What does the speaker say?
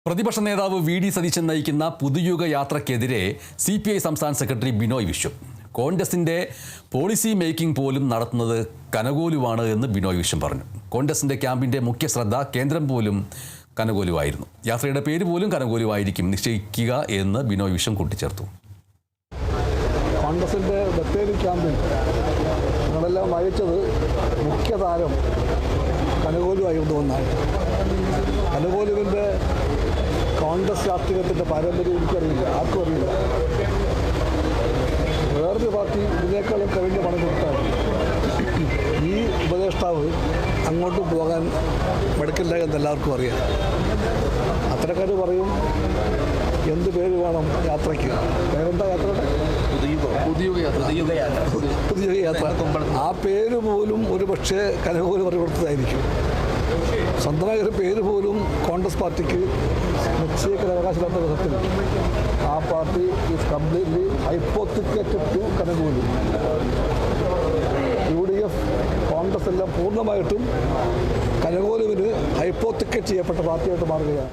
പ്രതിപക്ഷ നേതാവ് V D Satheesan നയിക്കുന്ന പുതുയുഗ യാത്രയ്ക്കെതിരെ CPI സംസ്ഥാന സെക്രട്ടറി ബിനോയ് വിശ്വം. കോൺഗ്രസിന്റെ പോളിസി മേക്കിംഗ് പോലും നടത്തുന്നത് കനകോലുവാണ് എന്ന് ബിനോയ് വിശ്വം പറഞ്ഞു. കോൺഗ്രസിന്റെ ക്യാമ്പിന്റെ മുഖ്യ ശ്രദ്ധ കേന്ദ്രം പോലും കനകോലുവായിരുന്നു. യാത്രയുടെ പേര് പോലും കനകോലുവായിരിക്കും നിശ്ചയിക്കുക എന്ന് ബിനോയ് വിശ്വം കൂട്ടിച്ചേർത്തു. കോൺഗ്രസിന്റെ ബത്തേരി ക്യാമ്പിൽ ഞങ്ങളെല്ലാം വഹിച്ചത് മുഖ്യ താരം കനകോലുവായിരുന്നുവെന്നാണ്. കനകോലുവിൻ്റെ കോൺഗ്രസ് രാഷ്ട്രീയത്തിൻ്റെ പാരമ്പര്യം എനിക്കറിയില്ല, ആർക്കും അറിയില്ല. വേറൊരു പാർട്ടി ഇതിനേക്കാളും കവിഞ്ഞ പണം കൊടുത്താൽ ഈ ഉപദേഷ്ടാവ് അങ്ങോട്ട് പോകാൻ മടുക്കില്ല എന്നെല്ലാവർക്കും അറിയാം. അത്തരക്കാർ പറയും എന്ത് പേര് വേണം യാത്രയ്ക്ക്, പേരെന്താ യാത്രയുടെ പുതിയ യാത്ര. ആ പേര് പോലും ഒരു പക്ഷേ കനകോലു പറഞ്ഞു കൊടുത്തതായിരിക്കും. സ്വന്തമായ ഒരു പേര് പോലും കോൺഗ്രസ് പാർട്ടിക്ക് നിശ്ചയിക്കാൻ അവകാശമില്ലാത്ത വിധത്തിൽ ആ party is completely hypothecated to Kanugolu. UDF Congress എല്ലാം പൂർണ്ണമായിട്ടും കനകോലുവിന് ഹൈപ്പോത്തിക്കേറ്റ് ചെയ്യപ്പെട്ട പാർട്ടിയായിട്ട് മാറുകയാണ്.